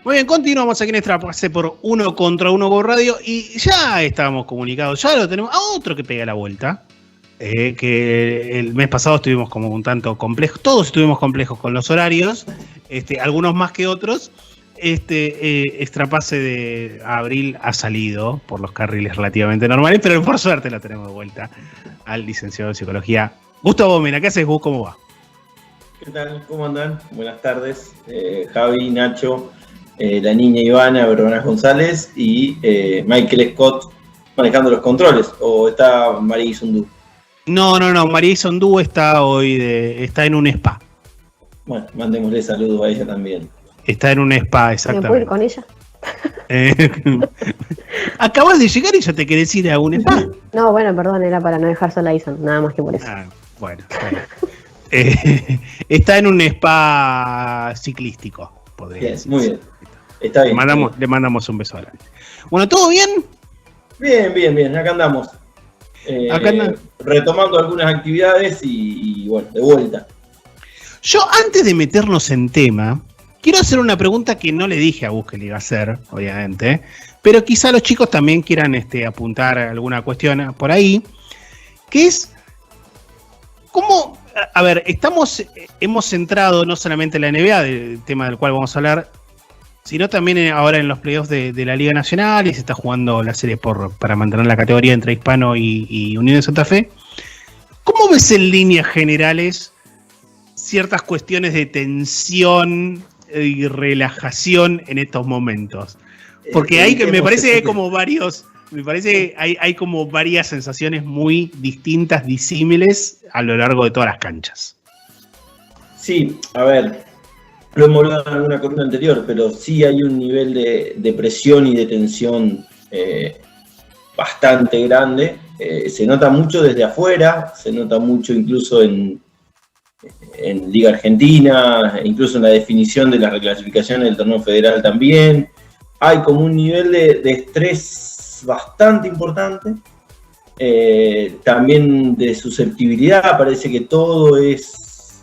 Muy bien, continuamos aquí en esta pase por 1 contra 1 Go Radio y ya estábamos comunicados, ya lo tenemos a otro que pega la vuelta. Que el mes pasado estuvimos como un tanto complejos, todos estuvimos complejos con los horarios, algunos más que otros. Extrapase de abril ha salido por los carriles relativamente normales, pero por suerte la tenemos de vuelta al licenciado de Psicología, Gustavo Mena. ¿Qué haces, Gus? ¿Cómo va? ¿Qué tal? ¿Cómo andan? Buenas tardes. Javi, Nacho, la niña Ivana, Verónica González y Michael Scott manejando los controles. ¿O está María Isondú? No, María Isondú está hoy está en un spa. Bueno, mandémosle saludos a ella también. Está en un spa, exactamente. ¿Me puedo ir con ella? Acabas de llegar y ya te querés ir a un spa. No, bueno, perdón, era para no dejar sola a Ison, nada más que por eso. Bueno, está bien. Está en un spa ciclístico, podría decir. Muy bien. Está bien. Le mandamos un beso a la. Bueno, ¿todo bien? Bien. Acá andamos. Retomando algunas actividades y bueno, de vuelta. Yo, antes de meternos en tema, quiero hacer una pregunta que no le dije a Gus que le iba a hacer, obviamente, pero quizá los chicos también quieran apuntar alguna cuestión por ahí, que es, ¿cómo? A ver, hemos centrado no solamente en la NBA, del tema del cual vamos a hablar, sino también ahora en los playoffs de la Liga Nacional, y se está jugando la serie para mantener la categoría entre Hispano y Unión de Santa Fe. ¿Cómo ves en líneas generales ciertas cuestiones de tensión y relajación en estos momentos? Porque me parece que hay como varios, hay como varias sensaciones muy distintas, disímiles a lo largo de todas las canchas. Sí, a ver, lo hemos hablado en alguna columna anterior, pero sí hay un nivel de presión y de tensión bastante grande. Se nota mucho desde afuera, se nota mucho incluso en Liga Argentina, incluso en la definición de las reclasificaciones del torneo federal también. Hay como un nivel de estrés bastante importante, también de susceptibilidad. Parece que todo es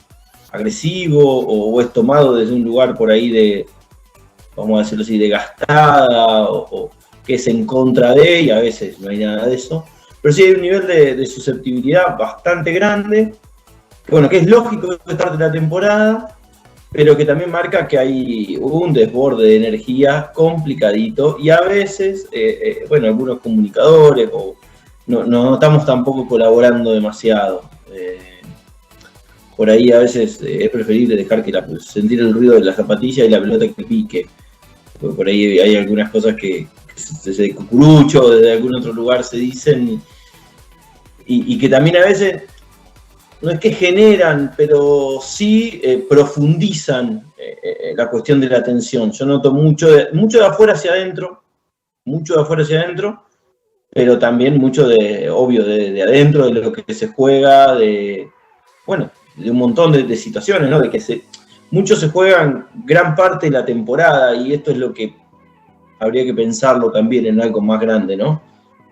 agresivo o es tomado desde un lugar por ahí de, vamos a decirlo así, de gastada o que es en contra de, y a veces no hay nada de eso. Pero sí hay un nivel de susceptibilidad bastante grande, bueno, que es lógico que parte de la temporada, pero que también marca que hay un desborde de energía complicadito y a veces, algunos comunicadores no estamos tampoco colaborando demasiado. Por ahí a veces es preferible dejar que sentir el ruido de la zapatilla y la pelota que pique. Porque por ahí hay algunas cosas que desde cucurucho o desde algún otro lugar se dicen y que también a veces no es que generan, pero sí profundizan la cuestión de la tensión. Yo noto mucho de afuera hacia adentro, pero también mucho de adentro, de lo que se juega, de un montón de situaciones, ¿no? De que mucho se juegan gran parte de la temporada, y esto es lo que habría que pensarlo también en algo más grande, ¿no?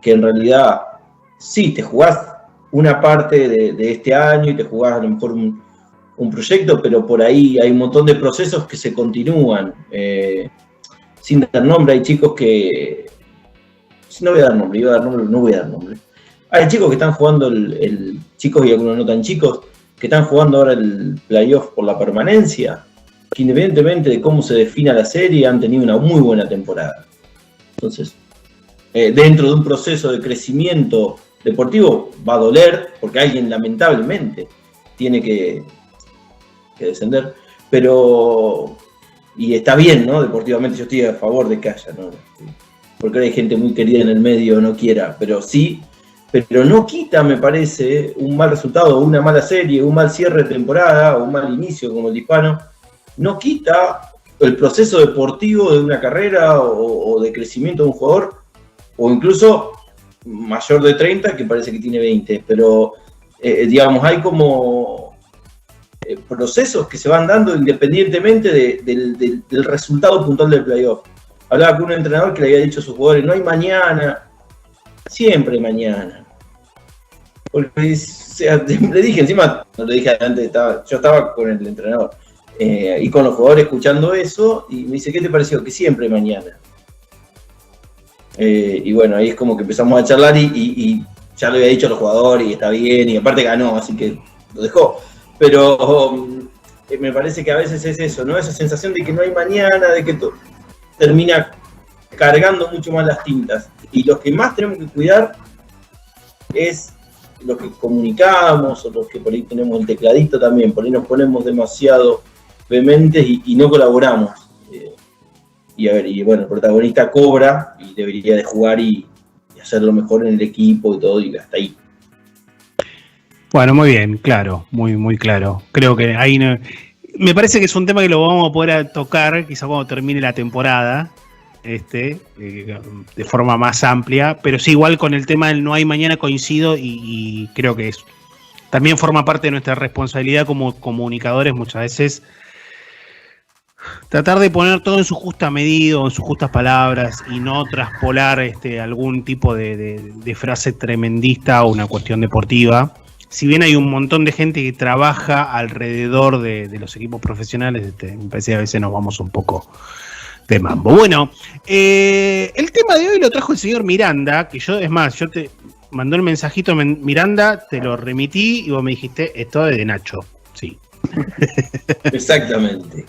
Que en realidad, sí, te jugás una parte de este año y te jugás a lo mejor un proyecto, pero por ahí hay un montón de procesos que se continúan. Sin dar nombre, hay chicos que... No voy a dar nombre. Hay chicos que están jugando, chicos y algunos no tan chicos, que están jugando ahora el playoff por la permanencia, que independientemente de cómo se defina la serie, han tenido una muy buena temporada. Entonces, dentro de un proceso de crecimiento deportivo va a doler, porque alguien lamentablemente tiene que descender, pero, y está bien, ¿no? Deportivamente yo estoy a favor de que haya, ¿no? Porque hay gente muy querida en el medio, no quiera, pero sí, pero no quita, me parece, un mal resultado, una mala serie, un mal cierre de temporada, o un mal inicio como el Hispano, no quita el proceso deportivo de una carrera o de crecimiento de un jugador, o incluso mayor de 30, que parece que tiene 20, pero digamos, hay como procesos que se van dando independientemente del resultado puntual del playoff. Hablaba con un entrenador que le había dicho a sus jugadores, no hay mañana, siempre hay mañana. Porque le dije, encima, no le dije antes, yo estaba con el entrenador, Y con los jugadores escuchando eso, y me dice, ¿qué te pareció? Que siempre mañana. Y bueno, ahí es como que empezamos a charlar y ya lo había dicho a los jugadores y está bien, y aparte ganó, así que lo dejó. Pero me parece que a veces es eso, ¿no? Esa sensación de que no hay mañana, de que termina cargando mucho más las tintas. Y los que más tenemos que cuidar es los que comunicamos, o los que por ahí tenemos el tecladito también, por ahí nos ponemos demasiado vehementes y no colaboramos. Y bueno, el protagonista cobra y debería de jugar y hacerlo mejor en el equipo y todo, y hasta ahí. Bueno, muy bien, claro, muy, muy claro. Creo que ahí me parece que es un tema que lo vamos a poder tocar quizá cuando termine la temporada, de forma más amplia, pero sí, igual con el tema del no hay mañana coincido y creo que también forma parte de nuestra responsabilidad como comunicadores muchas veces. Tratar de poner todo en su justa medida, en sus justas palabras y no traspolar algún tipo de frase tremendista o una cuestión deportiva. Si bien hay un montón de gente que trabaja alrededor de los equipos profesionales, me parece que a veces nos vamos un poco de mambo. Bueno, el tema de hoy lo trajo el señor Miranda, que yo te mandó el mensajito Miranda, te lo remití y vos me dijiste, esto es de Nacho. Sí. Exactamente.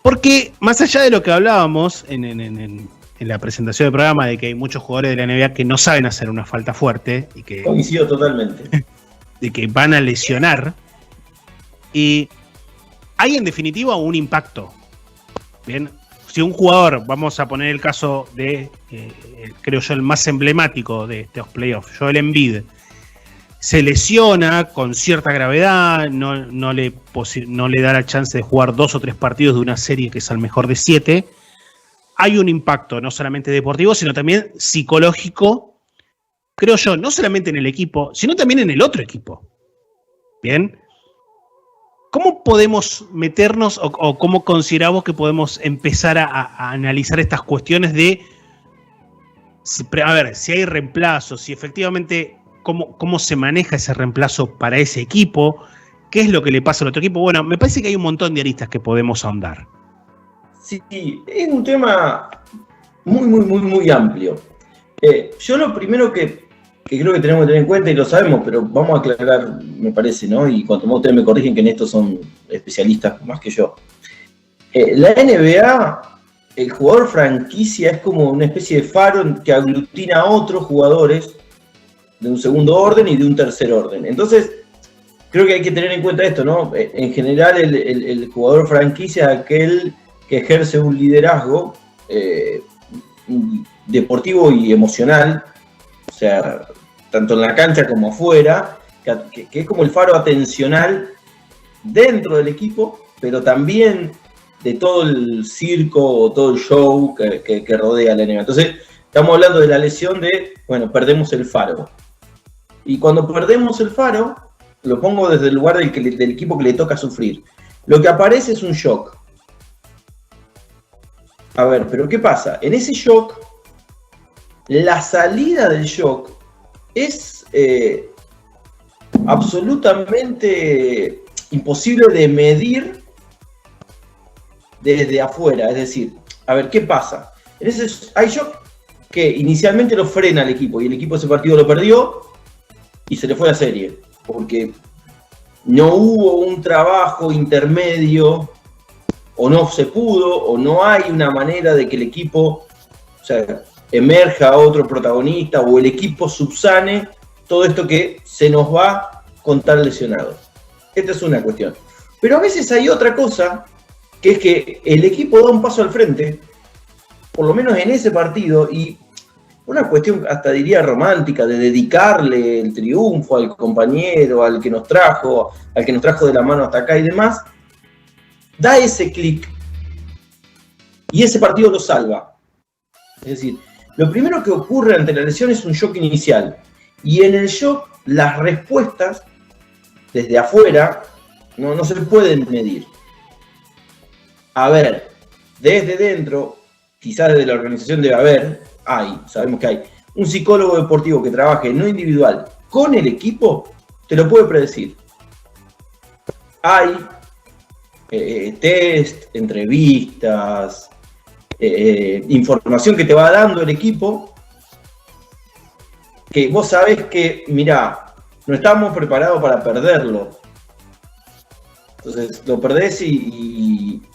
Porque más allá de lo que hablábamos en la presentación del programa, de que hay muchos jugadores de la NBA que no saben hacer una falta fuerte y que coincido totalmente, de que van a lesionar, y hay en definitiva un impacto. Bien, si un jugador, vamos a poner el caso de, creo yo, el más emblemático de estos playoffs, Joel Embiid, se lesiona con cierta gravedad, no le da la chance de jugar 2 o 3 partidos de una serie que es al mejor de 7. Hay un impacto no solamente deportivo, sino también psicológico, creo yo, no solamente en el equipo, sino también en el otro equipo. Bien. ¿Cómo podemos meternos o cómo consideramos que podemos empezar a analizar estas cuestiones de, a ver, si hay reemplazos, si efectivamente cómo se maneja ese reemplazo para ese equipo, qué es lo que le pasa al otro equipo? Bueno, me parece que hay un montón de aristas que podemos ahondar. Sí, es un tema muy, muy, muy, muy amplio. Yo lo primero que creo que tenemos que tener en cuenta, y lo sabemos, pero vamos a aclarar, me parece, ¿no? Y cuanto más ustedes me corrigen, que en esto son especialistas más que yo. La NBA, el jugador franquicia es como una especie de faro que aglutina a otros jugadores de un segundo orden y de un tercer orden. Entonces, creo que hay que tener en cuenta esto, ¿no? En general, el jugador franquicia es aquel que ejerce un liderazgo deportivo y emocional, o sea, tanto en la cancha como afuera, que es como el faro atencional dentro del equipo, pero también de todo el circo o todo el show que rodea la NBA. Entonces, estamos hablando de la lesión de, bueno, perdemos el faro. Y cuando perdemos el faro, lo pongo desde el lugar del equipo que le toca sufrir. Lo que aparece es un shock. A ver, pero ¿qué pasa? En ese shock, la salida del shock es absolutamente imposible de medir desde afuera. Es decir, a ver, ¿qué pasa? Hay shock que inicialmente lo frena al equipo y el equipo ese partido lo perdió y se le fue la serie, porque no hubo un trabajo intermedio, o no se pudo, o no hay una manera de que el equipo, o sea, emerja otro protagonista, o el equipo subsane todo esto que se nos va con tal lesionado. Esta es una cuestión. Pero a veces hay otra cosa, que es que el equipo da un paso al frente, por lo menos en ese partido, y una cuestión hasta diría romántica, de dedicarle el triunfo al compañero, al que nos trajo de la mano hasta acá y demás, da ese clic y ese partido lo salva. Es decir, lo primero que ocurre ante la lesión es un shock inicial, y en el shock las respuestas desde afuera no se pueden medir. A ver, desde dentro, quizás desde la organización debe haber, sabemos que hay un psicólogo deportivo que trabaje no individual con el equipo, te lo puede predecir. Hay test, entrevistas, información que te va dando el equipo, que vos sabés que, mirá, no estamos preparados para perderlo. Entonces lo perdés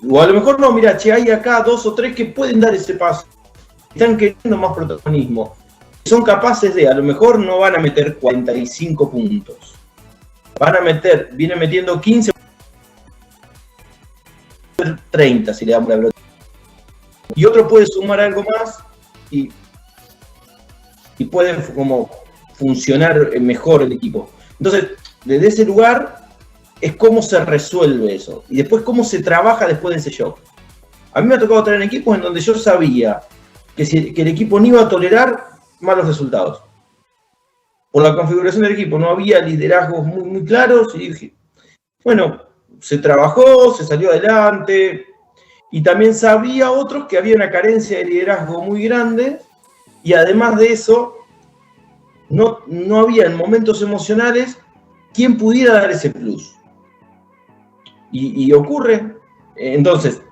o a lo mejor no, mirá, che, hay acá 2 o 3 que pueden dar ese paso. Están queriendo más protagonismo. Son capaces de, a lo mejor no van a meter 45 puntos. Vienen metiendo 15, 30 si le damos la pelota. Y otro puede sumar algo más y puede como funcionar mejor el equipo. Entonces, desde ese lugar es cómo se resuelve eso. Y después cómo se trabaja después de ese shock. A mí me ha tocado estar en equipos en donde yo sabía que el equipo no iba a tolerar malos resultados. Por la configuración del equipo no había liderazgos muy, muy claros y dije, bueno, se trabajó, se salió adelante y también sabía otros que había una carencia de liderazgo muy grande y además de eso no había en momentos emocionales quien pudiera dar ese plus. Y ocurre, entonces,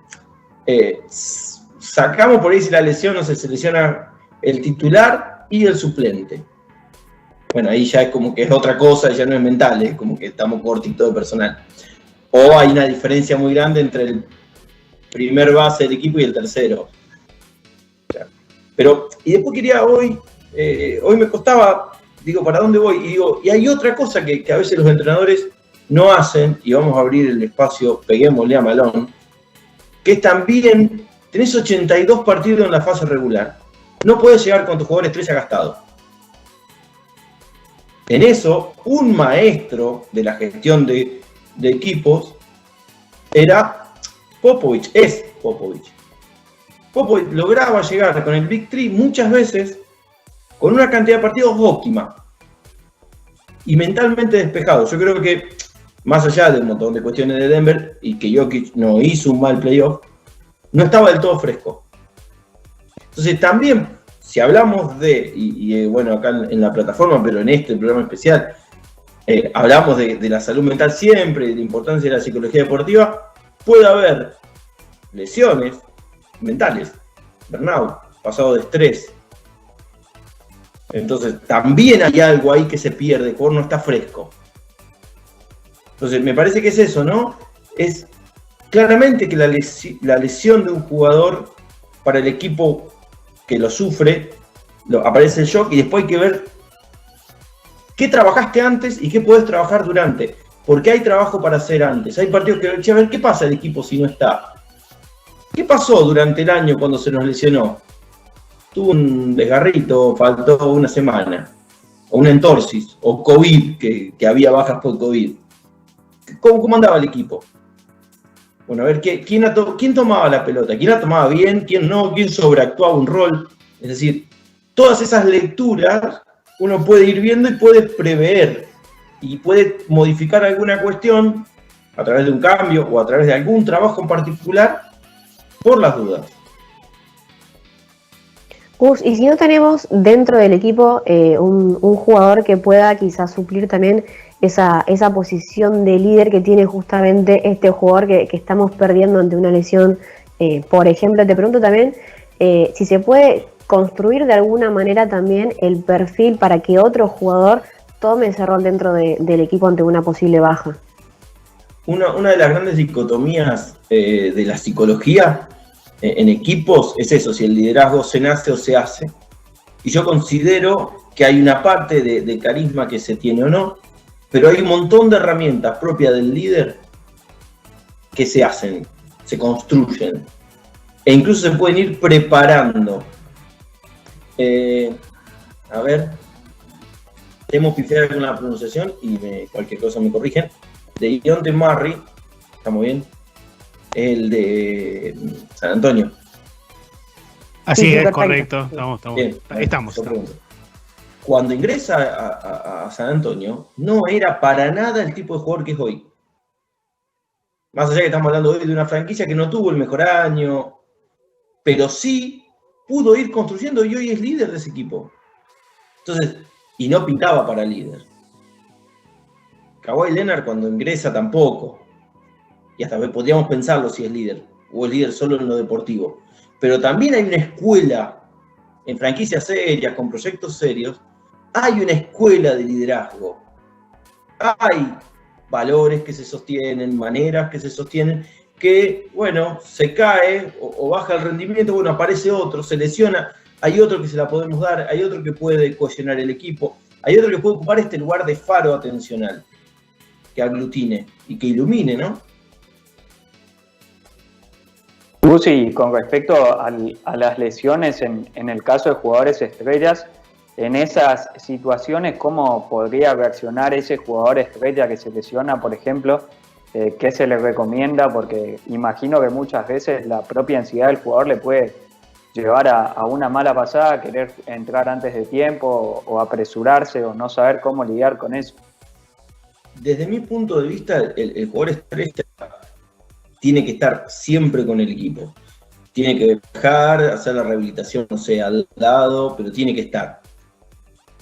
sacamos por ahí si la lesión, no sé, se lesiona el titular y el suplente. Bueno, ahí ya es como que es otra cosa, ya no es mental, es como que estamos cortitos de personal. O hay una diferencia muy grande entre el primer base del equipo y el tercero. Pero, y después quería hoy me costaba, digo, ¿para dónde voy? Y hay otra cosa que a veces los entrenadores no hacen, y vamos a abrir el espacio, peguémosle a Malón, que es también, tenés 82 partidos en la fase regular, no puedes llegar con tu jugador estrella gastado. En eso, un maestro de la gestión de equipos era Popovich, es Popovich. Popovich lograba llegar con el Big Three muchas veces con una cantidad de partidos óptima y mentalmente despejado. Yo creo que, más allá de un montón de cuestiones de Denver y que Jokic no hizo un mal playoff, no estaba del todo fresco. Entonces también, si hablamos de, bueno, acá en la plataforma, pero en este programa especial, hablamos de la salud mental siempre, de la importancia de la psicología deportiva, puede haber lesiones mentales, burnout, pasado de estrés. Entonces también hay algo ahí que se pierde, el jugador no está fresco. Entonces me parece que es eso, ¿no? Es claramente que la lesión de un jugador para el equipo que lo sufre, aparece el shock y después hay que ver qué trabajaste antes y qué puedes trabajar durante. Porque hay trabajo para hacer antes. Hay partidos que a ver qué pasa el equipo si no está. ¿Qué pasó durante el año cuando se nos lesionó? Tuvo un desgarrito, faltó una semana. O una entorsis, o COVID, que había bajas por COVID. ¿Cómo andaba el equipo? Bueno, a ver, ¿quién tomaba la pelota? ¿Quién la tomaba bien? ¿Quién no? ¿Quién sobreactuaba un rol? Es decir, todas esas lecturas uno puede ir viendo y puede prever. Y puede modificar alguna cuestión a través de un cambio o a través de algún trabajo en particular por las dudas. Gus, y si no tenemos dentro del equipo un jugador que pueda quizás suplir también esa posición de líder que tiene justamente este jugador que estamos perdiendo ante una lesión, por ejemplo, te pregunto también si se puede construir de alguna manera también el perfil para que otro jugador tome ese rol dentro del equipo ante una posible baja. Una de las grandes dicotomías de la psicología en equipos es eso, si el liderazgo se nace o se hace. Y yo considero que hay una parte de carisma que se tiene o no, pero hay un montón de herramientas propias del líder que se hacen, se construyen, e incluso se pueden ir preparando. A ver, hemos pifiado con la pronunciación y cualquier cosa me corrigen. De Dejounte Murray, ¿estamos bien? El de San Antonio. Así Sí, es, perfecto. correcto. Bien, Estamos. Cuando ingresa a San Antonio, no era para nada el tipo de jugador que es hoy. Más allá que estamos hablando hoy de una franquicia que no tuvo el mejor año, pero sí pudo ir construyendo y hoy es líder de ese equipo. Entonces, y no pintaba para líder. Kawhi Leonard cuando ingresa tampoco. y hasta podríamos pensarlo si es líder, o es líder solo en lo deportivo. Pero también hay una escuela, en franquicias serias, con proyectos serios, hay una escuela de liderazgo. Hay valores que se sostienen, maneras que se sostienen, que, bueno, se cae o baja el rendimiento, bueno, aparece otro, se lesiona, hay otro que se la podemos dar, hay otro que puede cohesionar el equipo, hay otro que puede ocupar este lugar de faro atencional, que aglutine y que ilumine, ¿no? Lucy, con respecto a las lesiones en el caso de jugadores estrellas, en esas situaciones, ¿cómo podría reaccionar ese jugador estrella que se lesiona, por ejemplo? ¿Qué se le recomienda? Porque imagino que muchas veces la propia ansiedad del jugador le puede llevar a una mala pasada, querer entrar antes de tiempo o apresurarse o no saber cómo lidiar con eso. Desde mi punto de vista, el jugador estrella tiene que estar siempre con el equipo. Tiene que viajar, hacer la rehabilitación, no sé, al lado, pero tiene que estar.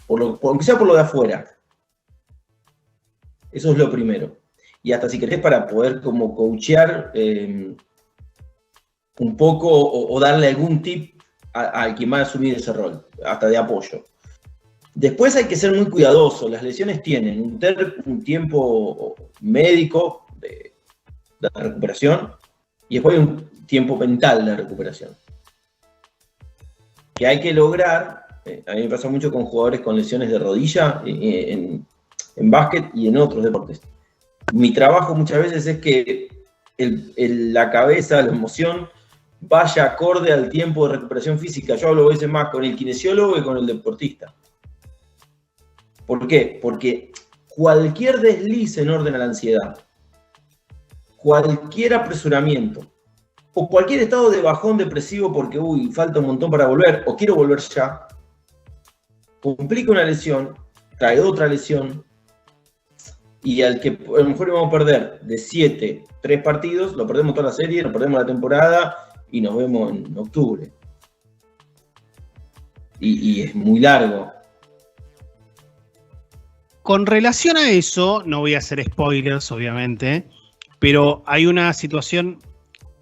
Aunque sea por lo de afuera. Eso es lo primero. Y hasta si querés para poder como coachear un poco o darle algún tip al que va a asumir ese rol, hasta de apoyo. Después hay que ser muy cuidadoso. Las lesiones tienen un tiempo médico de recuperación y después hay un tiempo mental de recuperación. Que hay que lograr, a mí me pasa mucho con jugadores con lesiones de rodilla en básquet y en otros deportes. Mi trabajo muchas veces es que la cabeza, la emoción, vaya acorde al tiempo de recuperación física. Yo hablo a veces más con el kinesiólogo que con el deportista. ¿Por qué? Porque cualquier desliz en orden a la ansiedad, cualquier apresuramiento, o cualquier estado de bajón depresivo porque, falta un montón para volver, o quiero volver ya, complica una lesión, trae otra lesión, y al que a lo mejor íbamos a perder de 7, 3 partidos, lo perdemos toda la serie, nos perdemos la temporada, y nos vemos en octubre. Y es muy largo. Con relación a eso, no voy a hacer spoilers, obviamente, pero hay una situación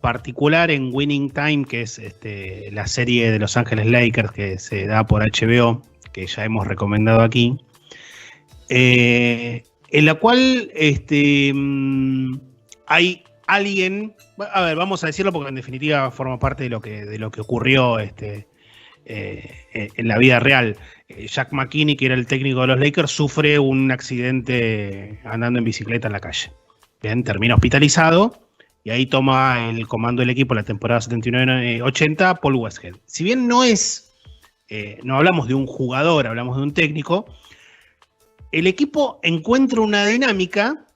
particular en Winning Time, que es la serie de Los Ángeles Lakers que se da por HBO, que ya hemos recomendado aquí, en la cual hay alguien, a ver, vamos a decirlo porque en definitiva forma parte de lo que ocurrió en la vida real. Jack McKinney, que era el técnico de los Lakers, sufre un accidente andando en bicicleta en la calle. Bien, termina hospitalizado y ahí toma el comando del equipo en la temporada 79-80 Paul Westhead. Si bien no hablamos de un jugador, hablamos de un técnico, el equipo encuentra una dinámica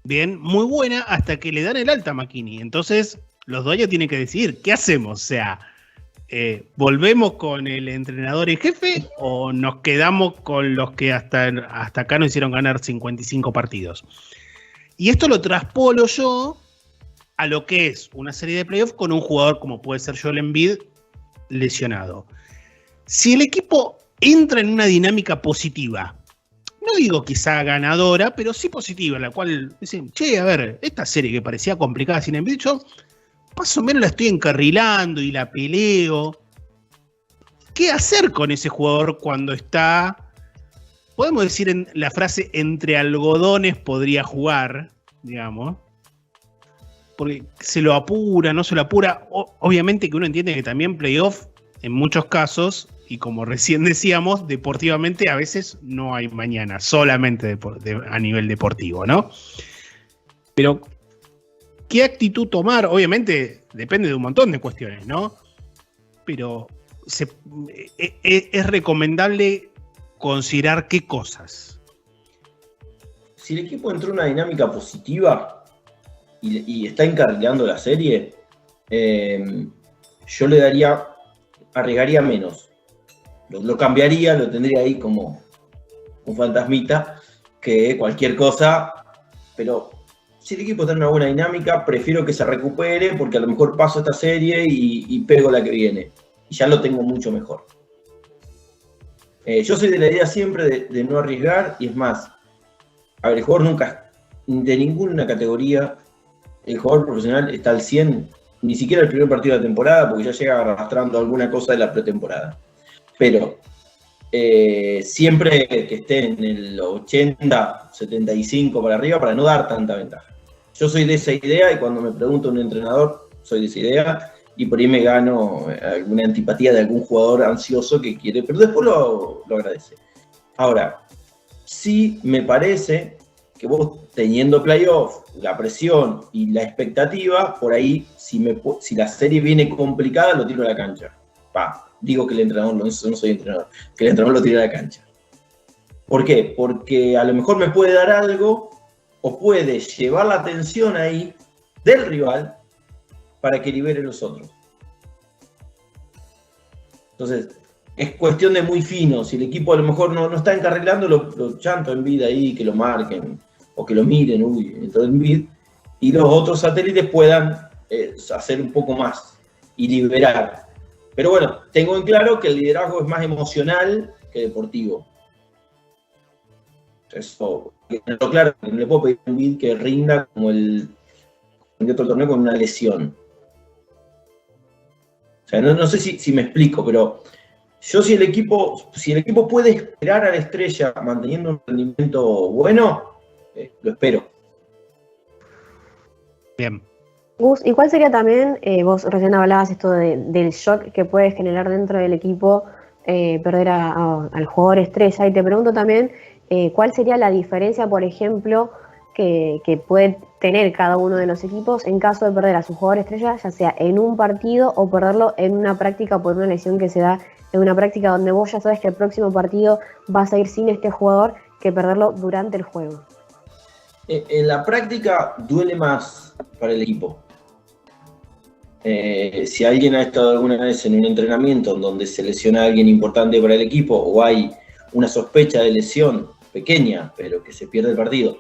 bien, muy buena hasta que le dan el alta a McKinney. Entonces los dueños tienen que decidir, ¿qué hacemos? O sea, ¿volvemos con el entrenador en jefe o nos quedamos con los que hasta acá nos hicieron ganar 55 partidos? Y esto lo traspolo yo a lo que es una serie de playoffs con un jugador como puede ser Joel Embiid lesionado. Si el equipo entra en una dinámica positiva, no digo quizá ganadora, pero sí positiva, en la cual dicen, che, a ver, esta serie que parecía complicada sin Embiid, yo más o menos la estoy encarrilando y la peleo. ¿Qué hacer con ese jugador cuando está, podemos decir en la frase, entre algodones podría jugar, digamos? Porque se lo apura, no se lo apura. Obviamente que uno entiende que también playoff, en muchos casos, y como recién decíamos, deportivamente a veces no hay mañana, solamente a nivel deportivo, ¿no? Pero ¿qué actitud tomar? Obviamente depende de un montón de cuestiones, ¿no? Pero es recomendable considerar qué cosas. Si el equipo entró en una dinámica positiva y está encarrilando la serie, yo arriesgaría menos. Lo cambiaría, lo tendría ahí como un fantasmita, que cualquier cosa, pero si el equipo está en una buena dinámica, prefiero que se recupere porque a lo mejor paso esta serie y pego la que viene. Y ya lo tengo mucho mejor. Yo soy de la idea siempre de no arriesgar, y es más, a ver, el jugador nunca, de ninguna categoría, el jugador profesional está al 100, ni siquiera el primer partido de la temporada, porque ya llega arrastrando alguna cosa de la pretemporada. Pero siempre que esté en el 80, 75 para arriba, para no dar tanta ventaja. Yo soy de esa idea y cuando me pregunta un entrenador, soy de esa idea y por ahí me gano alguna antipatía de algún jugador ansioso que quiere, pero después lo agradece. Ahora, sí me parece que vos teniendo playoff, la presión y la expectativa, por ahí, si la serie viene complicada, lo tiro a la cancha. Digo que el entrenador, no soy entrenador, que el entrenador lo tire a la cancha. ¿Por qué? Porque a lo mejor me puede dar algo o puede llevar la atención ahí del rival para que libere los otros. Entonces, es cuestión de muy fino. Si el equipo a lo mejor no está encarrilando, lo chanto en vida ahí, que lo marquen o que lo miren, entonces en vid, y los otros satélites puedan hacer un poco más y liberar. Pero bueno, tengo en claro que el liderazgo es más emocional que deportivo. Eso, claro, no le puedo pedir a un vid que rinda como el otro torneo con una lesión. O sea, no sé si me explico, pero yo si el equipo puede esperar a la estrella manteniendo un rendimiento bueno, lo espero. Bien. Gus, ¿y cuál sería también, vos recién hablabas esto del shock que puede generar dentro del equipo perder al jugador estrella? Y te pregunto también, ¿cuál sería la diferencia, por ejemplo, que puede tener cada uno de los equipos en caso de perder a su jugador estrella, ya sea en un partido o perderlo en una práctica por una lesión que se da en una práctica donde vos ya sabes que el próximo partido vas a ir sin este jugador, que perderlo durante el juego? En la práctica duele más para el equipo. Si alguien ha estado alguna vez en un entrenamiento donde se lesiona a alguien importante para el equipo o hay una sospecha de lesión pequeña, pero que se pierde el partido,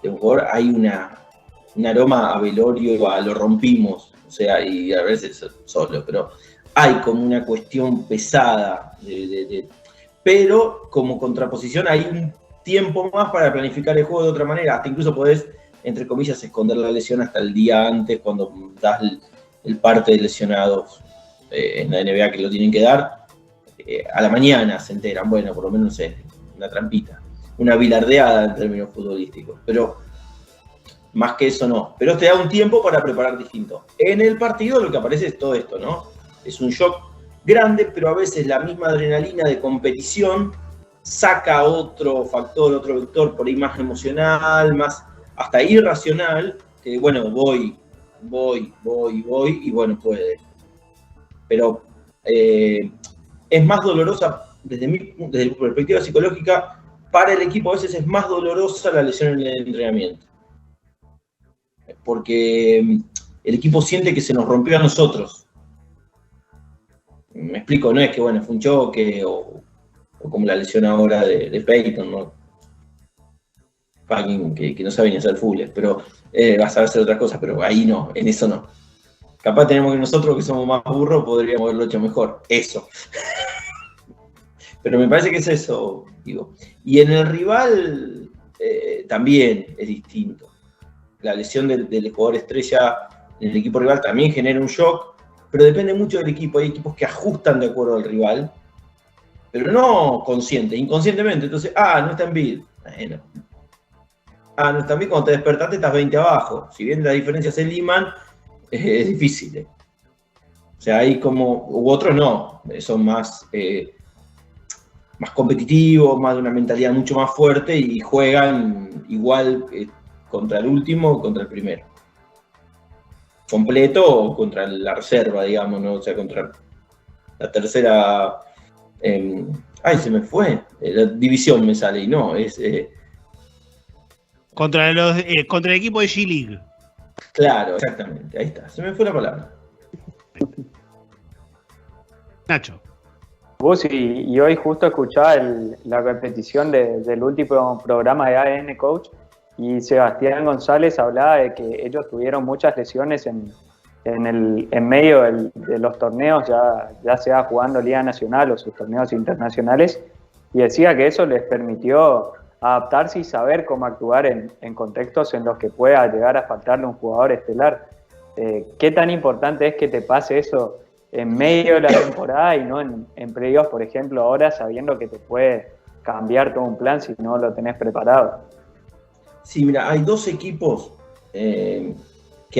de un jugador, hay un aroma a velorio, a lo rompimos, o sea, y a veces solo, pero hay como una cuestión pesada, pero como contraposición hay un tiempo más para planificar el juego de otra manera, hasta incluso podés, entre comillas, esconder la lesión hasta el día antes, cuando das el parte de lesionados en la NBA que lo tienen que dar, a la mañana se enteran, bueno, por lo menos es una trampita, una bilardeada en términos futbolísticos, pero más que eso no, pero te da un tiempo para preparar distinto. En el partido lo que aparece es todo esto, ¿no? Es un shock grande, pero a veces la misma adrenalina de competición saca otro factor, otro vector por ahí más emocional, más hasta irracional, que bueno, voy, y bueno, puede. Pero es más dolorosa, desde mi perspectiva psicológica, para el equipo a veces es más dolorosa la lesión en el entrenamiento. Porque el equipo siente que se nos rompió a nosotros. Me explico, no es que bueno, fue un choque o como la lesión ahora de Peyton, ¿no? Que no sabe ni hacer fútbol, pero va a saber hacer otras cosas, pero ahí no, en eso no. Capaz tenemos que nosotros, que somos más burros, podríamos haberlo hecho mejor. Eso. Pero me parece que es eso, digo. Y en el rival también es distinto. La lesión del jugador estrella en el equipo rival también genera un shock, pero depende mucho del equipo. Hay equipos que ajustan de acuerdo al rival, pero no consciente, inconscientemente. Entonces, no está en bid. Bueno. No está en bid, cuando te despertaste estás 20 abajo. Si bien las diferencias se liman, es difícil. O sea, hay como, u otros no, son más competitivos, más de una mentalidad mucho más fuerte y juegan igual contra el último o contra el primero. Completo o contra la reserva, digamos, ¿no? O sea, contra la tercera. Se me fue. La división me sale y no, es. Contra el equipo de G-League. Claro, exactamente, ahí está. Se me fue la palabra. Nacho. Vos y hoy justo escuchaba la repetición del último programa de ADN Coach y Sebastián González hablaba de que ellos tuvieron muchas lesiones en medio de los torneos, ya sea jugando Liga Nacional o sus torneos internacionales, y decía que eso les permitió adaptarse y saber cómo actuar en contextos en los que pueda llegar a faltarle un jugador estelar. ¿Qué tan importante es que te pase eso en medio de la temporada y no en playoffs, por ejemplo, ahora, sabiendo que te puede cambiar todo un plan si no lo tenés preparado? Sí, mira, hay 2 equipos que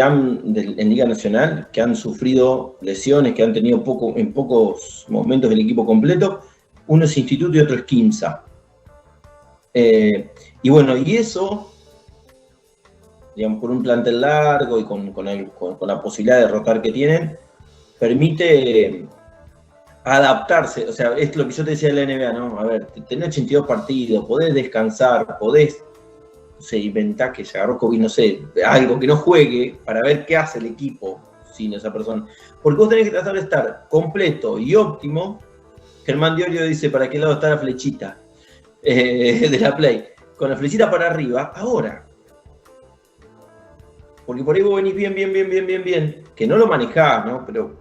en Liga Nacional que han sufrido lesiones, que han tenido en pocos momentos el equipo completo. Uno es Instituto y otro es Quimsa. Y bueno, y eso, digamos, por un plantel largo y con la posibilidad de rotar que tienen, permite adaptarse. O sea, es lo que yo te decía de la NBA, ¿no? A ver, tenés 82 partidos, podés descansar, podés, no sé, inventar que se agarró COVID, no sé, algo que no juegue para ver qué hace el equipo sin esa persona. Porque vos tenés que tratar de estar completo y óptimo. Germán Diorio dice, ¿para qué lado está la flechita de la play? Con la flechita para arriba, ahora. Porque por ahí vos venís bien, que no lo manejás, ¿no? Pero,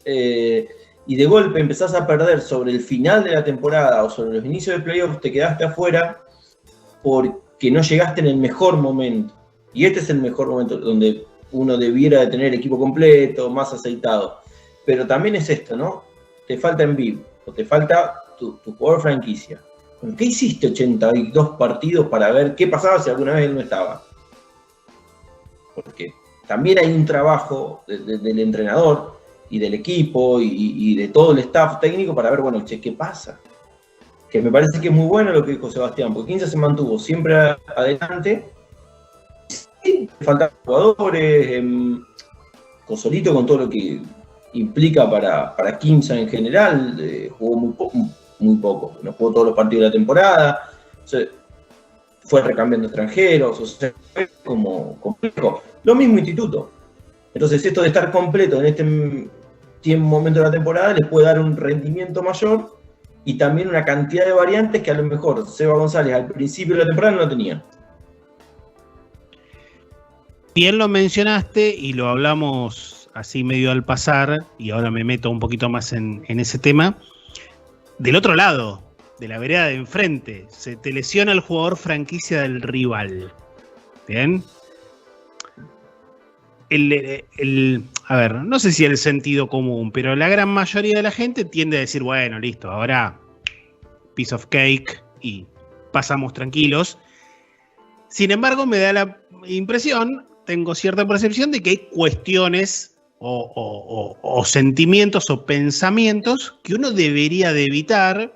y de golpe empezás a perder sobre el final de la temporada o sobre los inicios de playoffs, te quedaste afuera porque no llegaste en el mejor momento. Y este es el mejor momento donde uno debiera de tener equipo completo, más aceitado. Pero también es esto, ¿no? Te falta en vivo, o te falta tu jugador franquicia. ¿Qué hiciste 82 partidos para ver qué pasaba si alguna vez él no estaba? Porque también hay un trabajo del entrenador y del equipo y de todo el staff técnico para ver, bueno, che, ¿qué pasa? Que me parece que es muy bueno lo que dijo Sebastián, porque Quimsa se mantuvo siempre adelante. Sí, faltaban jugadores, Cosolito con todo lo que implica para Quimsa en general, jugó muy poco, no jugó todos los partidos de la temporada, o sea, fue recambiando extranjeros, o sea, fue como complejo. Lo mismo Instituto. Entonces esto de estar completo en este momento de la temporada les puede dar un rendimiento mayor y también una cantidad de variantes que a lo mejor Seba González al principio de la temporada no tenía. Bien lo mencionaste y lo hablamos así medio al pasar, y ahora me meto un poquito más en ese tema. Del otro lado, de la vereda de enfrente, se te lesiona el jugador franquicia del rival. ¿Bien? A ver, no sé si el sentido común, pero la gran mayoría de la gente tiende a decir, bueno, listo, ahora piece of cake y pasamos tranquilos. Sin embargo, me da la impresión, tengo cierta percepción de que hay cuestiones o sentimientos o pensamientos que uno debería de evitar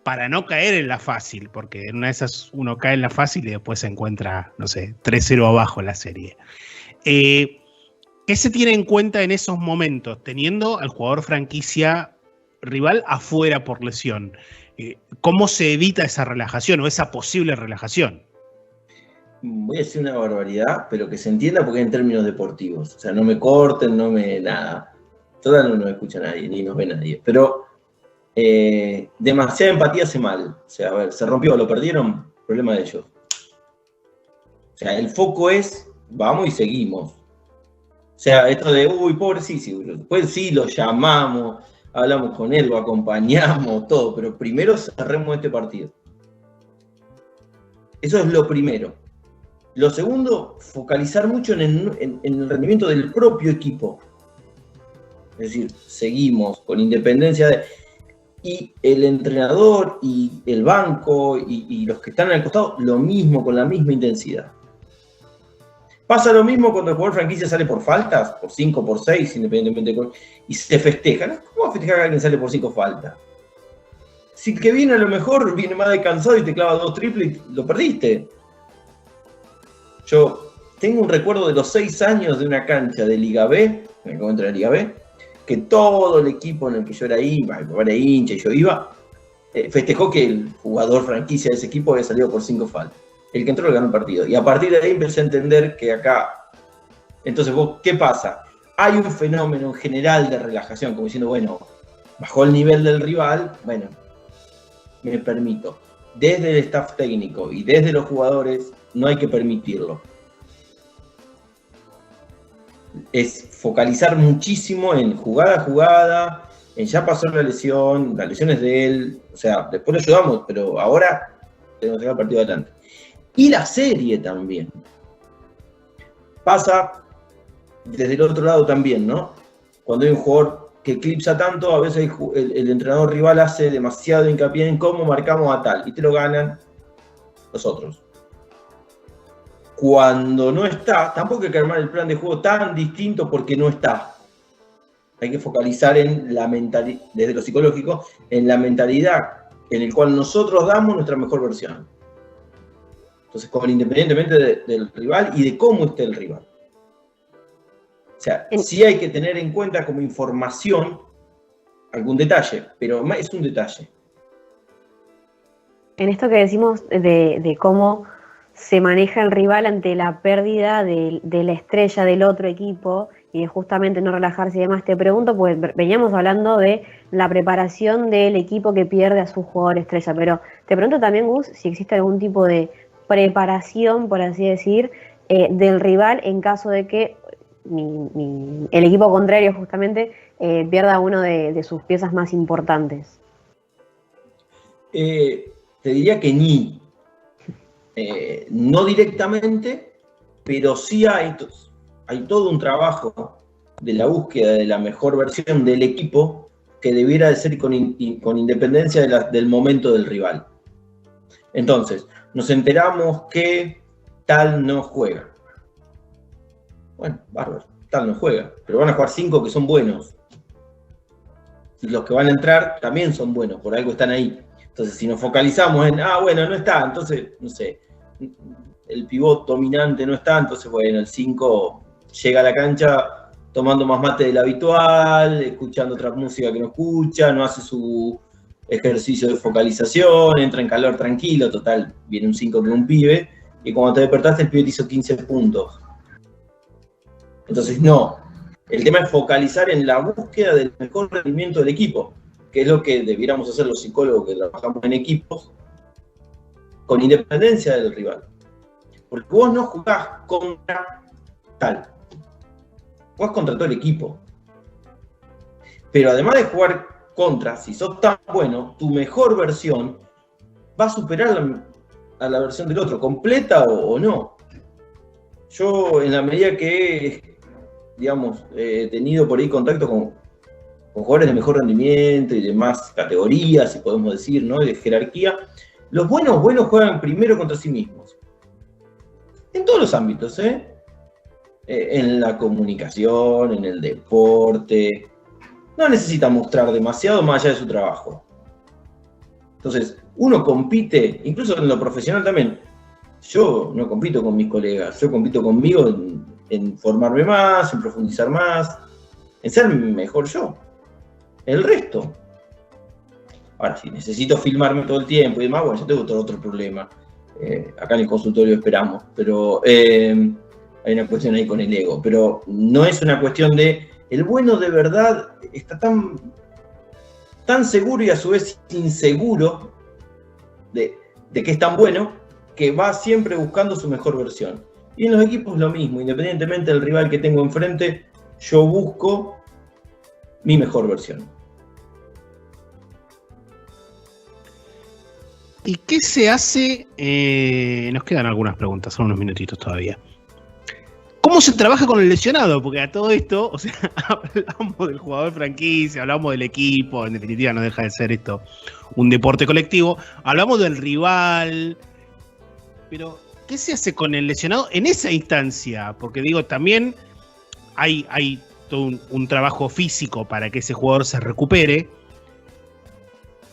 para no caer en la fácil, porque en una de esas uno cae en la fácil y después se encuentra, no sé, 3-0 abajo en la serie. ¿Qué se tiene en cuenta en esos momentos, teniendo al jugador franquicia rival afuera por lesión? ¿Cómo se evita esa relajación o esa posible relajación? Voy a decir una barbaridad, pero que se entienda porque en términos deportivos. O sea, no me corten, no me nada. Total no nos escucha nadie, ni nos ve nadie. Pero demasiada empatía hace mal. O sea, a ver, se rompió, lo perdieron, problema de ellos. O sea, el foco es, vamos y seguimos. O sea, esto de, uy, pobre, sí, después sí lo llamamos, hablamos con él, lo acompañamos, todo, pero primero cerremos este partido. Eso es lo primero. Lo segundo, focalizar mucho en el rendimiento del propio equipo. Es decir, seguimos con independencia de... Y el entrenador y el banco y los que están al costado, lo mismo, con la misma intensidad. Pasa lo mismo cuando el jugador franquicia sale por faltas, por 5, por 6, independientemente de... Y se festejan. ¿Cómo va a festejar a alguien sale por 5 faltas? Si el que viene a lo mejor viene más descansado y te clava 2 triples y lo perdiste. Yo tengo un recuerdo de los 6 años de una cancha de Liga B, en el momento de la Liga B, que todo el equipo en el que yo era hincha y yo iba, festejó que el jugador franquicia de ese equipo había salido por 5 faltas. El que entró le ganó el partido. Y a partir de ahí empecé a entender que acá... Entonces, ¿qué pasa? Hay un fenómeno en general de relajación, como diciendo, bueno, bajó el nivel del rival, bueno, me permito. Desde el staff técnico y desde los jugadores, no hay que permitirlo. Es focalizar muchísimo en jugada a jugada, en ya pasó la lesión, las lesiones de él, o sea, después lo ayudamos, pero ahora tenemos que sacar el partido adelante. Y la serie también. Pasa desde el otro lado también, ¿no? Cuando hay un jugador que eclipsa tanto, a veces el entrenador rival hace demasiado hincapié en cómo marcamos a tal, y te lo ganan los otros. Cuando no está, tampoco hay que armar el plan de juego tan distinto porque no está. Hay que focalizar en la mentalidad, desde lo psicológico, en la mentalidad en el cual nosotros damos nuestra mejor versión. Entonces, independientemente del rival y de cómo esté el rival. O sea, sí hay que tener en cuenta como información algún detalle, pero es un detalle. En esto que decimos de cómo se maneja el rival ante la pérdida de la estrella del otro equipo y de justamente no relajarse y demás, te pregunto, pues veníamos hablando de la preparación del equipo que pierde a su jugador estrella, pero te pregunto también, Gus, si existe algún tipo de preparación, por así decir, del rival en caso de que el equipo contrario justamente pierda uno de sus piezas más importantes. Te diría que ni. No directamente, pero sí hay todo un trabajo de la búsqueda de la mejor versión del equipo que debiera de ser con independencia del momento del rival. Entonces, nos enteramos que tal no juega. Bueno, bárbaro, tal no juega, pero van a jugar 5 que son buenos. Y los que van a entrar también son buenos, por algo están ahí. Entonces, si nos focalizamos en, bueno, no está, entonces, no sé, el pivot dominante no está, entonces, bueno, el 5 llega a la cancha tomando más mate de lo habitual, escuchando otra música que no escucha, no hace su ejercicio de focalización, entra en calor tranquilo, total, viene un 5 que un pibe, y cuando te despertaste el pibe te hizo 15 puntos. Entonces, no. El tema es focalizar en la búsqueda del mejor rendimiento del equipo, que es lo que debiéramos hacer los psicólogos que trabajamos en equipos, con independencia del rival. Porque vos no jugás contra tal, jugás contra todo el equipo. Pero además de jugar contra, si sos tan bueno, tu mejor versión va a superar a la versión del otro, completa o no. Yo, en la medida que he tenido por ahí contacto con jugadores de mejor rendimiento y de más categorías, si podemos decir, ¿no? De jerarquía, los buenos juegan primero contra sí mismos. En todos los ámbitos, en la comunicación, en el deporte. No necesita mostrar demasiado más allá de su trabajo. Entonces, uno compite, incluso en lo profesional también. Yo no compito con mis colegas, yo compito conmigo en formarme más, en profundizar más, en ser mejor yo. El resto. Ahora, si necesito filmarme todo el tiempo y demás, bueno, yo tengo otro problema. Acá en el consultorio esperamos, pero hay una cuestión ahí con el ego. Pero no es una cuestión de... El bueno de verdad está tan seguro y a su vez inseguro de que es tan bueno que va siempre buscando su mejor versión. Y en los equipos lo mismo, independientemente del rival que tengo enfrente, yo busco mi mejor versión. ¿Y qué se hace? Nos quedan algunas preguntas, son unos minutitos todavía. ¿Cómo se trabaja con el lesionado? Porque a todo esto, o sea, hablamos del jugador franquicia, hablamos del equipo, en definitiva no deja de ser esto un deporte colectivo, hablamos del rival, pero ¿qué se hace con el lesionado en esa instancia? Porque digo, también hay todo un trabajo físico para que ese jugador se recupere,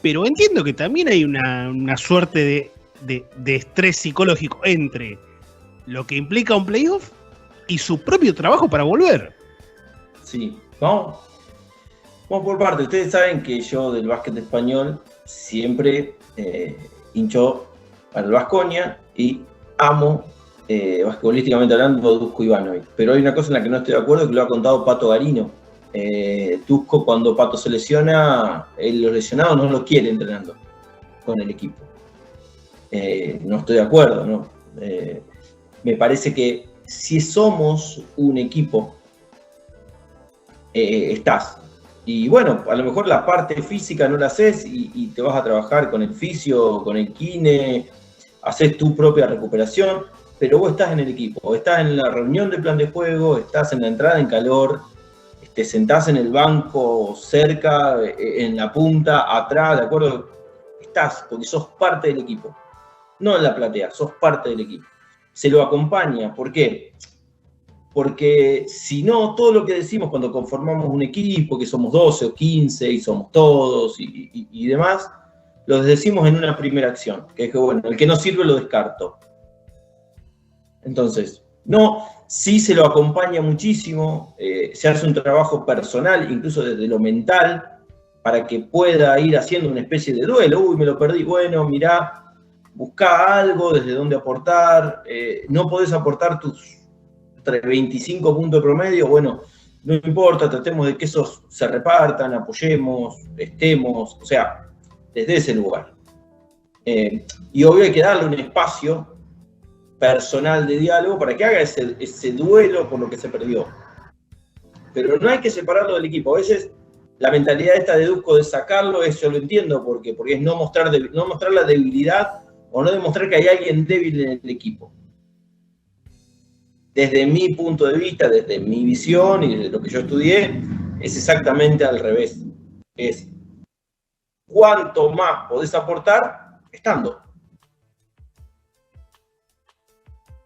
pero entiendo que también hay una suerte de estrés psicológico entre lo que implica un playoff y su propio trabajo para volver. Sí, vamos por parte. Ustedes saben que yo del básquet español siempre hincho para el Baskonia y amo, basquetbolísticamente hablando, Dusko Ivanovic. Pero hay una cosa en la que no estoy de acuerdo, que lo ha contado Pato Garino. Dusko, cuando Pato se lesiona, los lesionados no lo quiere entrenando con el equipo. No estoy de acuerdo, ¿no? Me parece que si somos un equipo, estás. Y bueno, a lo mejor la parte física no la haces y te vas a trabajar con el fisio, con el kine, haces tu propia recuperación, pero vos estás en el equipo, estás en la reunión de plan de juego, estás en la entrada en calor, te sentás en el banco cerca, en la punta, atrás, ¿de acuerdo? Estás, porque sos parte del equipo. No en la platea, sos parte del equipo. Se lo acompaña, ¿por qué? Porque si no, todo lo que decimos cuando conformamos un equipo, que somos 12 o 15 y somos todos y demás, lo decimos en una primera acción, que es que, bueno, el que no sirve lo descarto. Entonces, no, sí se lo acompaña muchísimo, se hace un trabajo personal, incluso desde lo mental, para que pueda ir haciendo una especie de duelo. Uy, me lo perdí, bueno, mirá, buscá algo desde donde aportar, no podés aportar tus 25 puntos de promedio, bueno, no importa, tratemos de que esos se repartan, apoyemos, estemos, o sea, desde ese lugar. Y obvio hay que darle un espacio personal de diálogo para que haga ese duelo por lo que se perdió. Pero no hay que separarlo del equipo. A veces la mentalidad esta de Dusko de sacarlo, yo lo entiendo, porque es no mostrar la debilidad o no demostrar que hay alguien débil en el equipo. Desde mi punto de vista, desde mi visión y desde lo que yo estudié, es exactamente al revés. Es cuánto más podés aportar estando.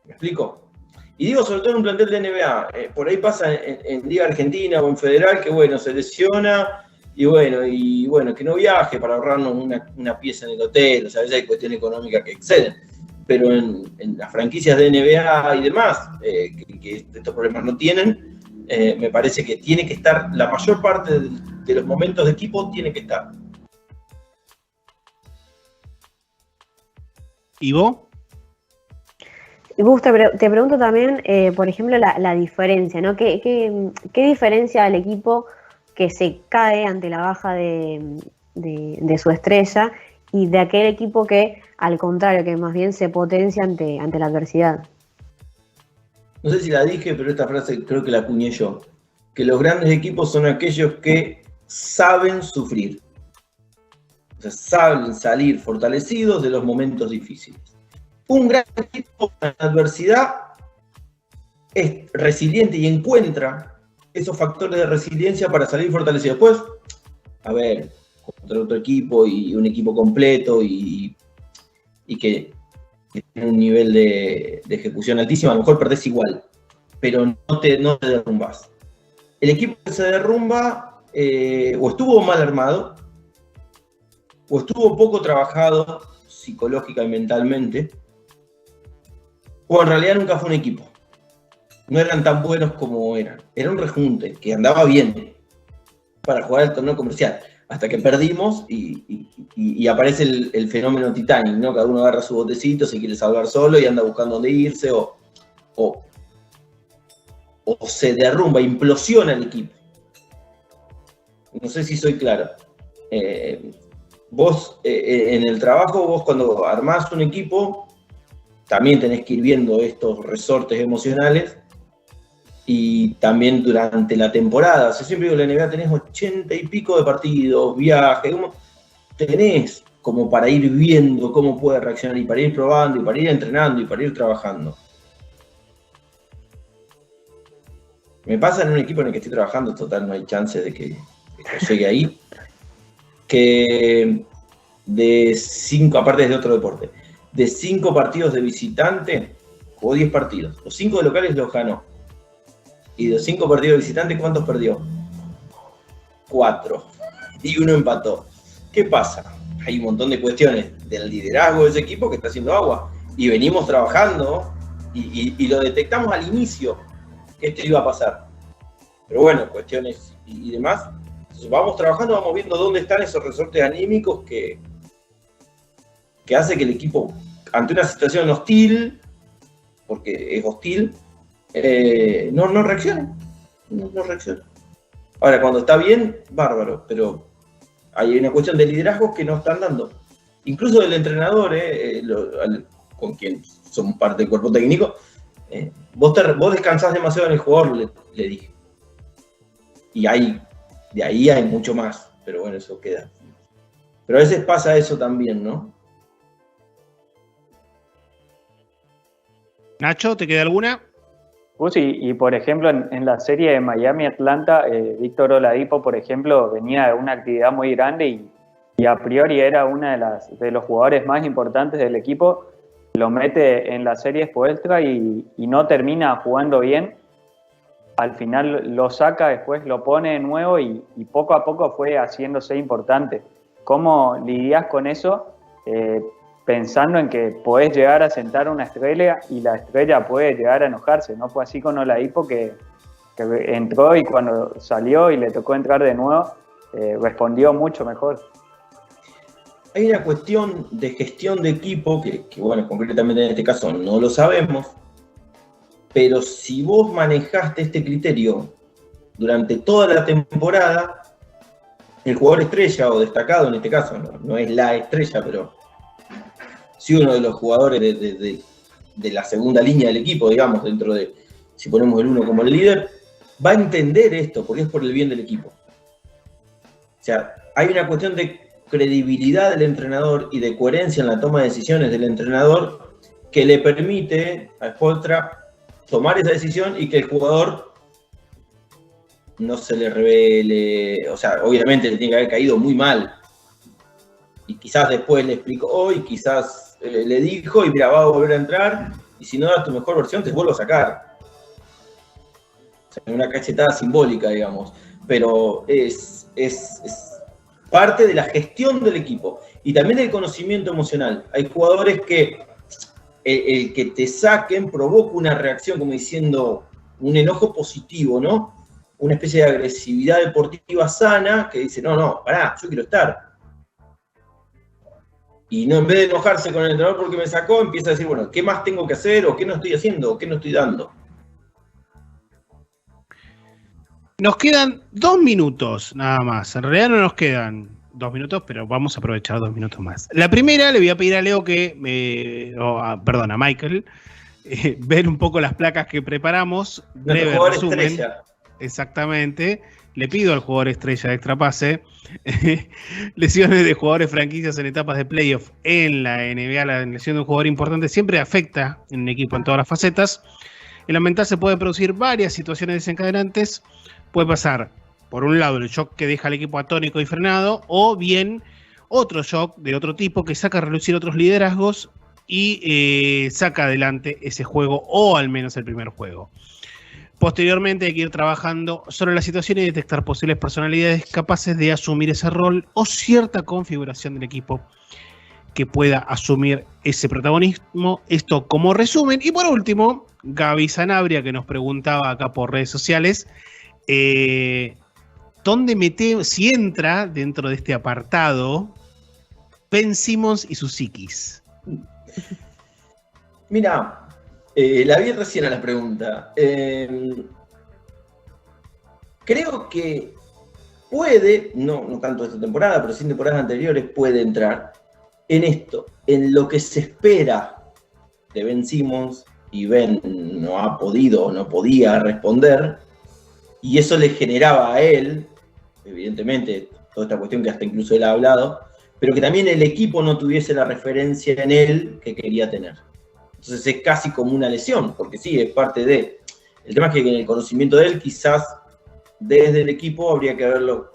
¿Me explico? Y digo sobre todo en un plantel de NBA, por ahí pasa en Liga Argentina o en Federal que bueno, se lesiona y bueno, que no viaje para ahorrarnos una pieza en el hotel, o sea, a veces hay cuestiones económicas que exceden, pero en las franquicias de NBA y demás, que estos problemas no tienen, me parece que tiene que estar, la mayor parte de los momentos de equipo tiene que estar. ¿Y vos? Y Gus, te pregunto también, por ejemplo, la diferencia, ¿no? ¿Qué diferencia al equipo que se cae ante la baja de su estrella y de aquel equipo que, al contrario, que más bien se potencia ante la adversidad? No sé si la dije, pero esta frase creo que la acuñé yo. Que los grandes equipos son aquellos que saben sufrir. O sea, saben salir fortalecidos de los momentos difíciles. Un gran equipo en la adversidad es resiliente y encuentra esos factores de resiliencia para salir fortalecido. Después, a ver, contra otro equipo y un equipo completo y que tiene un nivel de ejecución altísimo, a lo mejor perdés igual, pero no te derrumbás. El equipo que se derrumba o estuvo mal armado, o estuvo poco trabajado psicológica y mentalmente, o en realidad nunca fue un equipo. No eran tan buenos como eran. Era un rejunte que andaba bien para jugar el torneo comercial. Hasta que perdimos y aparece el fenómeno Titanic, ¿no? Cada uno agarra su botecito, se quiere salvar solo y anda buscando dónde irse, o se derrumba, implosiona el equipo. No sé si soy claro. Vos, en el trabajo, vos cuando armás un equipo, también tenés que ir viendo estos resortes emocionales y también durante la temporada. O sea, siempre digo, en la NBA tenés 80 y pico de partidos, viajes, tenés como para ir viendo cómo puede reaccionar y para ir probando y para ir entrenando y para ir trabajando. Me pasa en un equipo en el que estoy trabajando, total, no hay chance de que yo llegue ahí, que de 5, aparte es de otro deporte, de 5 partidos de visitante, jugó 10 partidos. Los 5 de locales los ganó. Y de los 5 partidos de visitante, ¿cuántos perdió? 4. Y 1 empató. ¿Qué pasa? Hay un montón de cuestiones del liderazgo de ese equipo que está haciendo agua. Y venimos trabajando y lo detectamos al inicio que esto iba a pasar. Pero bueno, cuestiones y demás. Entonces vamos trabajando, vamos viendo dónde están esos resortes anímicos que hace que el equipo, ante una situación hostil, porque es hostil, no reacciona. No reacciona. Ahora, cuando está bien, bárbaro, pero hay una cuestión de liderazgo que no están dando. Incluso del entrenador, con quien somos parte del cuerpo técnico, vos descansás demasiado en el jugador, le dije. Y de ahí hay mucho más, pero bueno, eso queda. Pero a veces pasa eso también, ¿no? Nacho, ¿te queda alguna? Y por ejemplo, en la serie de Miami-Atlanta, Víctor Oladipo, por ejemplo, venía de una actividad muy grande y a priori era uno de los jugadores más importantes del equipo. Lo mete en la serie Spoelstra y no termina jugando bien. Al final lo saca, después lo pone de nuevo y poco a poco fue haciéndose importante. ¿Cómo lidias con eso? Pensando en que podés llegar a sentar a una estrella y la estrella puede llegar a enojarse. No fue así con Oladipo que entró y cuando salió y le tocó entrar de nuevo, respondió mucho mejor. Hay una cuestión de gestión de equipo que, bueno, concretamente en este caso no lo sabemos, pero si vos manejaste este criterio durante toda la temporada, el jugador estrella o destacado en este caso, no es la estrella, pero sí uno de los jugadores de la segunda línea del equipo, digamos, dentro de, si ponemos el uno como el líder, va a entender esto, porque es por el bien del equipo. O sea, hay una cuestión de credibilidad del entrenador y de coherencia en la toma de decisiones del entrenador que le permite a Spoelstra tomar esa decisión y que el jugador no se le revele. O sea, obviamente le tiene que haber caído muy mal. Y quizás después le explicó y quizás le dijo y mira, va a volver a entrar y si no das tu mejor versión te vuelvo a sacar. O sea, una cachetada simbólica, digamos. Pero es parte de la gestión del equipo y también del conocimiento emocional. Hay jugadores que el que te saquen provoca una reacción como diciendo un enojo positivo, ¿no? Una especie de agresividad deportiva sana que dice, no, pará, yo quiero estar. Y no, en vez de enojarse con el entrenador porque me sacó, empieza a decir, bueno, ¿qué más tengo que hacer? ¿O qué no estoy haciendo? ¿O qué no estoy dando? Nos quedan 2 minutos nada más. En realidad no nos quedan 2 minutos, pero vamos a aprovechar 2 minutos más. La primera le voy a pedir a Leo a Michael, ver un poco las placas que preparamos. Breve resumen. Estrella. Exactamente. Le pido al jugador estrella de Extrapase lesiones de jugadores franquicias en etapas de playoff en la NBA. La lesión de un jugador importante siempre afecta en un equipo en todas las facetas. En la mental se puede producir varias situaciones desencadenantes. Puede pasar, por un lado, el shock que deja al equipo atónico y frenado, o bien otro shock de otro tipo que saca a relucir otros liderazgos y saca adelante ese juego, o al menos el primer juego. Posteriormente hay que ir trabajando sobre la situación y detectar posibles personalidades capaces de asumir ese rol o cierta configuración del equipo que pueda asumir ese protagonismo. Esto como resumen. Y por último, Gaby Sanabria, que nos preguntaba acá por redes sociales, ¿dónde si entra dentro de este apartado Ben Simmons y sus psiquis? Mira, la vi recién a la pregunta. Creo que puede, no tanto esta temporada, pero sí en temporadas anteriores, puede entrar en esto, en lo que se espera de Ben Simmons, y Ben no ha podido o no podía responder, y eso le generaba a él, evidentemente, toda esta cuestión que hasta incluso él ha hablado, pero que también el equipo no tuviese la referencia en él que quería tener. Entonces es casi como una lesión, porque sí, es parte de... El tema es que en el conocimiento de él, quizás desde el equipo habría que haberlo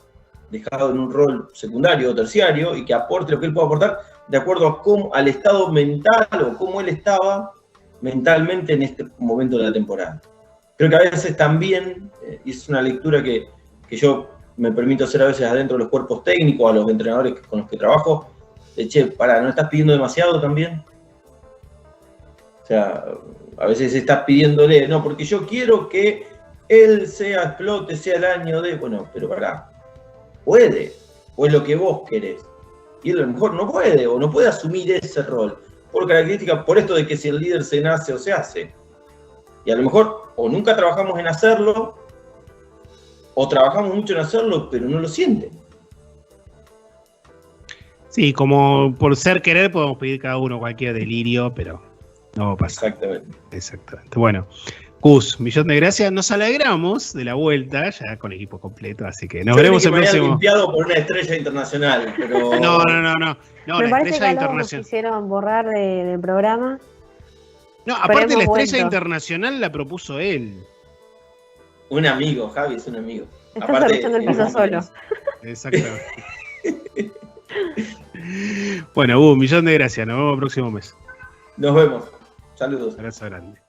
dejado en un rol secundario o terciario y que aporte lo que él pueda aportar de acuerdo al estado mental o cómo él estaba mentalmente en este momento de la temporada. Creo que a veces también, y es una lectura que yo me permito hacer a veces adentro de los cuerpos técnicos, a los entrenadores con los que trabajo, ¿no estás pidiendo demasiado también? O sea, a veces estás pidiéndole, no, porque yo quiero que él explote, sea el año de... Bueno, pero puede, o es lo que vos querés. Y él a lo mejor no puede, o no puede asumir ese rol, por características, por esto de que si el líder se nace o se hace. Y a lo mejor, o nunca trabajamos en hacerlo, o trabajamos mucho en hacerlo, pero no lo sienten. Sí, como por ser querer podemos pedir cada uno cualquier delirio, pero no pasa. Exactamente. Bueno, Cus, millón de gracias. Nos alegramos de la vuelta, ya con equipo completo, así que nos veremos el próximo. Limpiado por una estrella internacional, pero... No, me parece que algo nos quisieron borrar del programa. No, aparte la hemos estrella vuelto. internacional la propuso él. Un amigo, Javi, es un amigo. Estás cerruchando el piso solo. Exactamente. Bueno, un millón de gracias. Nos vemos el próximo mes. Nos vemos. Saludos. Abrazo grande.